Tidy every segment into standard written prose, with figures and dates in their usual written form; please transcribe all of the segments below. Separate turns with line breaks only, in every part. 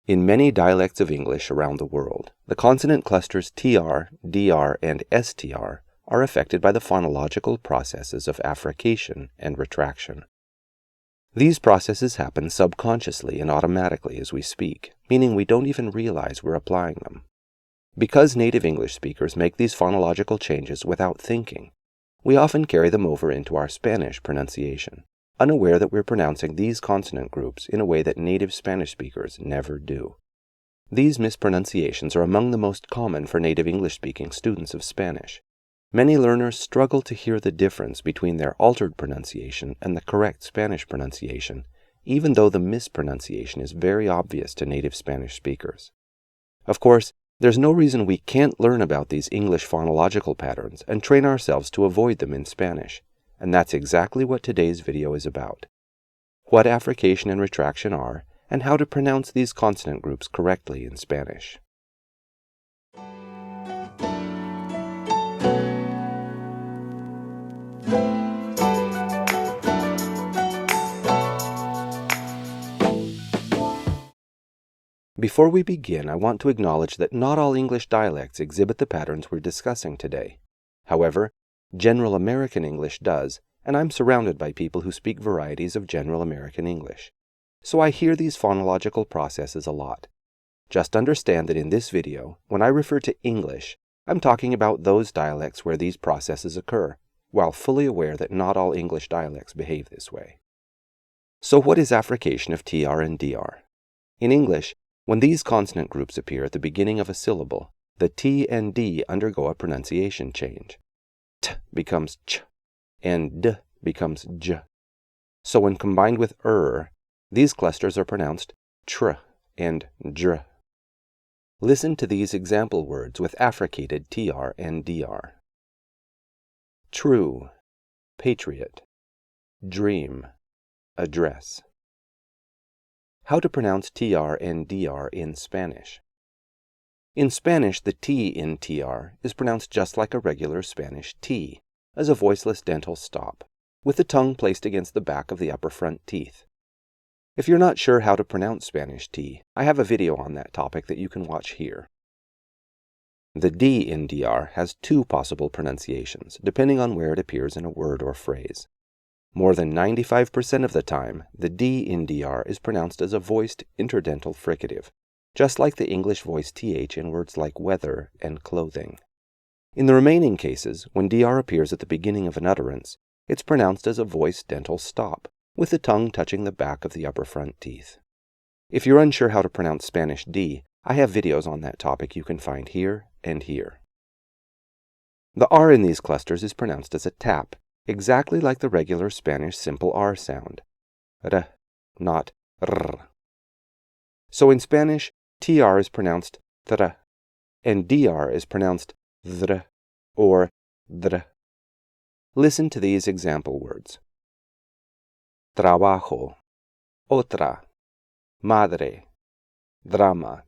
In many dialects of English around the world, the consonant clusters TR, DR, and STR are affected by the phonological processes of affrication and retraction. These processes happen subconsciously and automatically as we speak, meaning we don't even realize we're applying them. Because native English speakers make these phonological changes without thinking, we often carry them over into our Spanish pronunciation, unaware that we're pronouncing these consonant groups in a way that native Spanish speakers never do. These mispronunciations are among the most common for native English-speaking students of Spanish. Many learners struggle to hear the difference between their altered pronunciation and the correct Spanish pronunciation, even though the mispronunciation is very obvious to native Spanish speakers. Of course, there's no reason we can't learn about these English phonological patterns and train ourselves to avoid them in Spanish, and that's exactly what today's video is about. What affrication and retraction are, and how to pronounce these consonant groups correctly in Spanish. Before we begin, I want to acknowledge that not all English dialects exhibit the patterns we're discussing today. However, General American English does, and I'm surrounded by people who speak varieties of General American English. So I hear these phonological processes a lot. Just understand that in this video, when I refer to English, I'm talking about those dialects where these processes occur, while fully aware that not all English dialects behave this way. So what is affrication of TR and DR? In English, when these consonant groups appear at the beginning of a syllable, the T and D undergo a pronunciation change. T becomes ch, and D becomes j. So when combined with these clusters are pronounced tr and dr. Listen to these example words with affricated TR and DR. True, patriot, dream, address. How to pronounce TR and DR in Spanish. In Spanish, the T in TR is pronounced just like a regular Spanish T, as a voiceless dental stop, with the tongue placed against the back of the upper front teeth. If you're not sure how to pronounce Spanish T, I have a video on that topic that you can watch here. The D in DR has two possible pronunciations, depending on where it appears in a word or phrase. More than 95% of the time, the D in DR is pronounced as a voiced interdental fricative, just like the English voice TH in words like weather and clothing. In the remaining cases, when DR appears at the beginning of an utterance, it's pronounced as a voiced dental stop, with the tongue touching the back of the upper front teeth. If you're unsure how to pronounce Spanish D, I have videos on that topic you can find here and here. The R in these clusters is pronounced as a tap, exactly like the regular Spanish simple R sound. R, not R. So in Spanish, TR is pronounced tr, and DR is pronounced dr or dr. Listen to these example words. Trabajo, otra, madre, drama.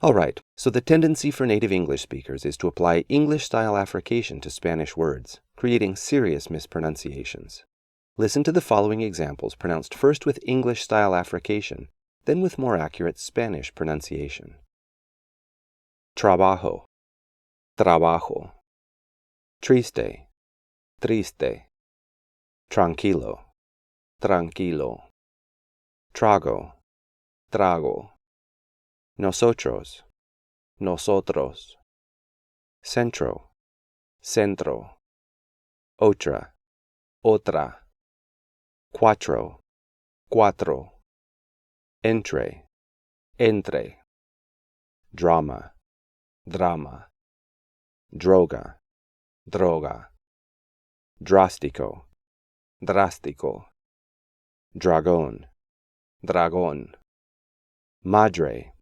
Alright, so the tendency for native English speakers is to apply English-style affrication to Spanish words, creating serious mispronunciations. Listen to the following examples pronounced first with English-style affrication, then with more accurate Spanish pronunciation. Trabajo, trabajo. Triste, triste. Tranquilo, tranquilo. Trago, trago. Nosotros, nosotros. Centro, centro. Otra, otra. Cuatro, cuatro. Entre, entre. Drama, drama. Droga, droga. Drástico, drástico. Dragón, dragón. Madre,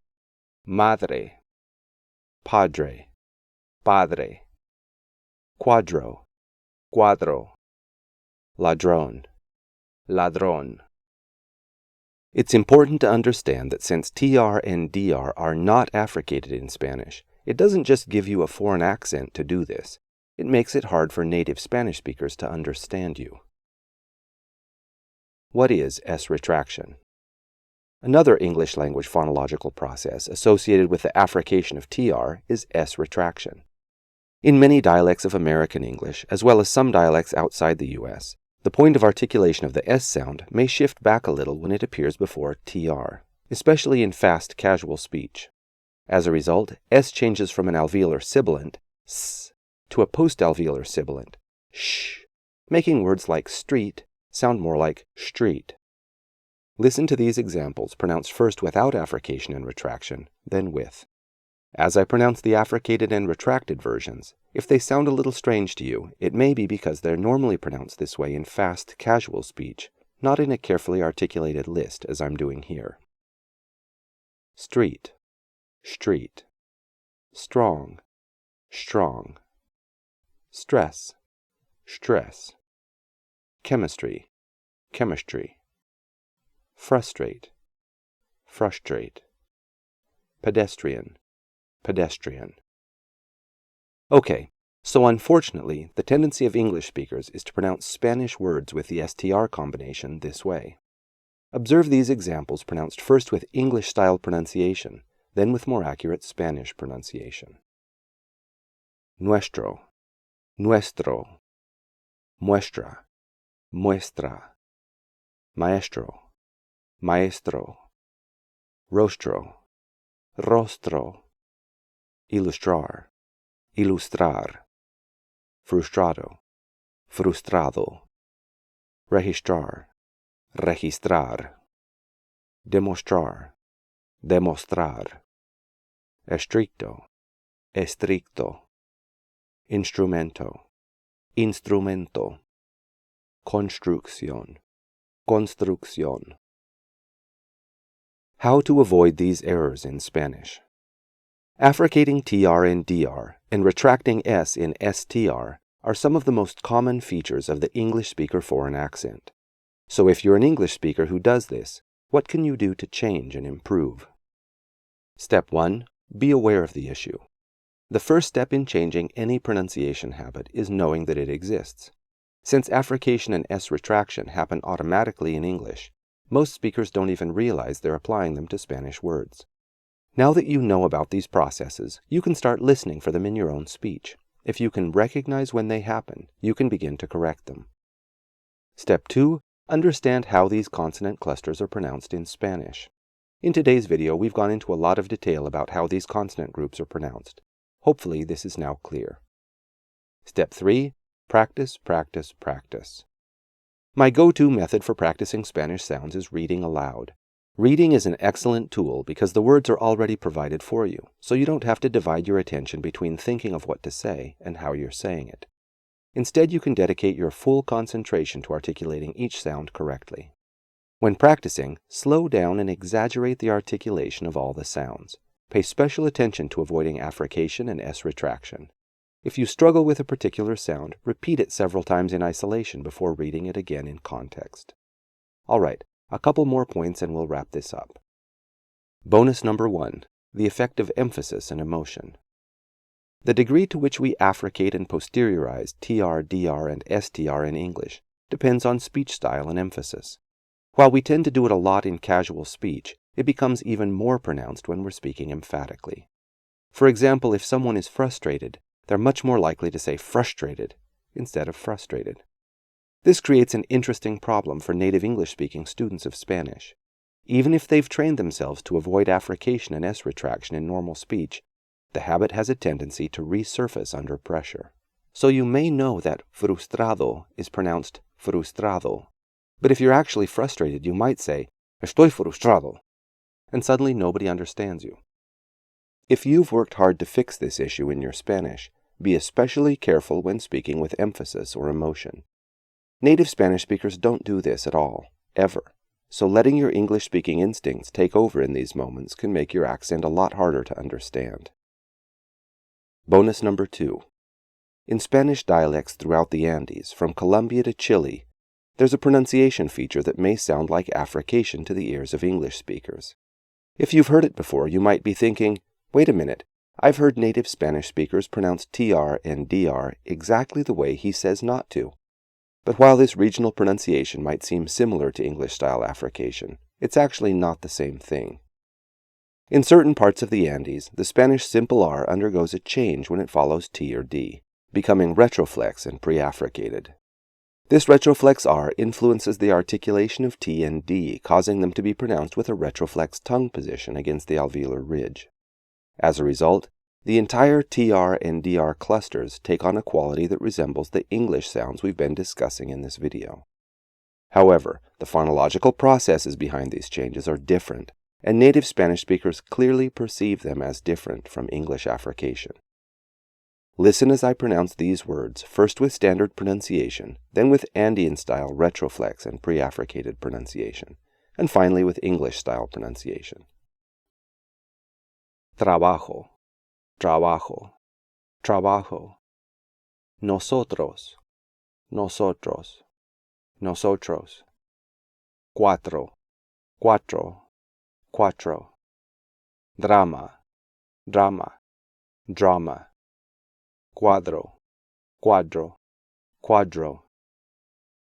madre. Padre, padre. Cuadro, cuadro. Ladrón, ladrón. It's important to understand that since TR and DR are not affricated in Spanish, it doesn't just give you a foreign accent to do this. It makes it hard for native Spanish speakers to understand you. What is S-retraction? Another English language phonological process associated with the affrication of TR is S-retraction. In many dialects of American English, as well as some dialects outside the U.S., the point of articulation of the S sound may shift back a little when it appears before TR, especially in fast, casual speech. As a result, S changes from an alveolar sibilant, S, to a post-alveolar sibilant, sh, making words like street sound more like street. Listen to these examples pronounced first without affrication and retraction, then with. As I pronounce the affricated and retracted versions, if they sound a little strange to you, it may be because they're normally pronounced this way in fast, casual speech, not in a carefully articulated list as I'm doing here. Street, street. Strong, strong. Stress, stress. Chemistry, chemistry. Frustrate, frustrate. Pedestrian, pedestrian. Okay, so unfortunately, the tendency of English speakers is to pronounce Spanish words with the STR combination this way. Observe these examples pronounced first with English-style pronunciation, then with more accurate Spanish pronunciation. Nuestro, nuestro. Muestra, muestra. Maestro, maestro. Rostro, rostro. Ilustrar, ilustrar. Frustrado, frustrado. Registrar, registrar. Demostrar, demostrar. Estricto, estricto. Instrumento, instrumento. Construcción, construcción. How to avoid these errors in Spanish. Affricating TR in DR and retracting S in STR are some of the most common features of the English speaker foreign accent. So if you're an English speaker who does this, what can you do to change and improve? Step 1. Be aware of the issue. The first step in changing any pronunciation habit is knowing that it exists. Since affrication and S-retraction happen automatically in English, most speakers don't even realize they're applying them to Spanish words. Now that you know about these processes, you can start listening for them in your own speech. If you can recognize when they happen, you can begin to correct them. Step 2. Understand how these consonant clusters are pronounced in Spanish. In today's video, we've gone into a lot of detail about how these consonant groups are pronounced. Hopefully, this is now clear. Step 3. Practice, practice, practice. My go-to method for practicing Spanish sounds is reading aloud. Reading is an excellent tool because the words are already provided for you, so you don't have to divide your attention between thinking of what to say and how you're saying it. Instead, you can dedicate your full concentration to articulating each sound correctly. When practicing, slow down and exaggerate the articulation of all the sounds. Pay special attention to avoiding affrication and S-retraction. If you struggle with a particular sound, repeat it several times in isolation before reading it again in context. Alright, a couple more points and we'll wrap this up. Bonus number 1. The effect of emphasis and emotion. The degree to which we affricate and posteriorize TR, DR, and STR in English depends on speech style and emphasis. While we tend to do it a lot in casual speech, it becomes even more pronounced when we're speaking emphatically. For example, if someone is frustrated, they're much more likely to say frustrated instead of frustrated. This creates an interesting problem for native English-speaking students of Spanish. Even if they've trained themselves to avoid affrication and S-retraction in normal speech, the habit has a tendency to resurface under pressure. So you may know that frustrado is pronounced frustrado, but if you're actually frustrated, you might say, estoy frustrado, and suddenly nobody understands you. If you've worked hard to fix this issue in your Spanish, be especially careful when speaking with emphasis or emotion. Native Spanish speakers don't do this at all, ever, so letting your English-speaking instincts take over in these moments can make your accent a lot harder to understand. Bonus number 2. In Spanish dialects throughout the Andes, from Colombia to Chile, there's a pronunciation feature that may sound like affrication to the ears of English speakers. If you've heard it before, you might be thinking, wait a minute, I've heard native Spanish speakers pronounce TR and DR exactly the way he says not to. But while this regional pronunciation might seem similar to English-style affrication, it's actually not the same thing. In certain parts of the Andes, the Spanish simple R undergoes a change when it follows T or D, becoming retroflex and pre-affricated. This retroflex R influences the articulation of T and D, causing them to be pronounced with a retroflex tongue position against the alveolar ridge. As a result, the entire TR and DR clusters take on a quality that resembles the English sounds we've been discussing in this video. However, the phonological processes behind these changes are different, and native Spanish speakers clearly perceive them as different from English affrication. Listen as I pronounce these words, first with standard pronunciation, then with Andean-style retroflex and pre-affricated pronunciation, and finally with English-style pronunciation. Trabajo, trabajo, trabajo. Nosotros, nosotros, nosotros. Cuatro, cuatro, cuatro. Drama, drama, drama. Cuadro, cuadro, cuadro.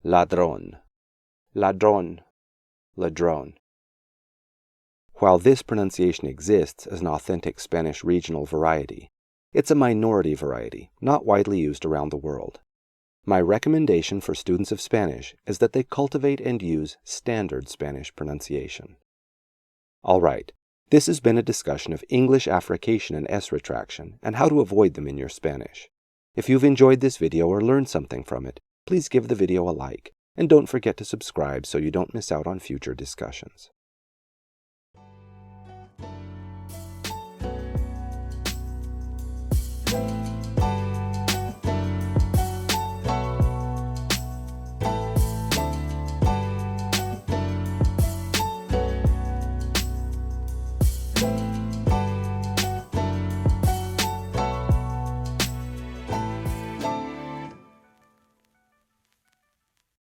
Ladrón, ladrón, ladrón. While this pronunciation exists as an authentic Spanish regional variety, it's a minority variety, not widely used around the world. My recommendation for students of Spanish is that they cultivate and use standard Spanish pronunciation. All right, this has been a discussion of English affrication and S-retraction and how to avoid them in your Spanish. If you've enjoyed this video or learned something from it, please give the video a like, and don't forget to subscribe so you don't miss out on future discussions.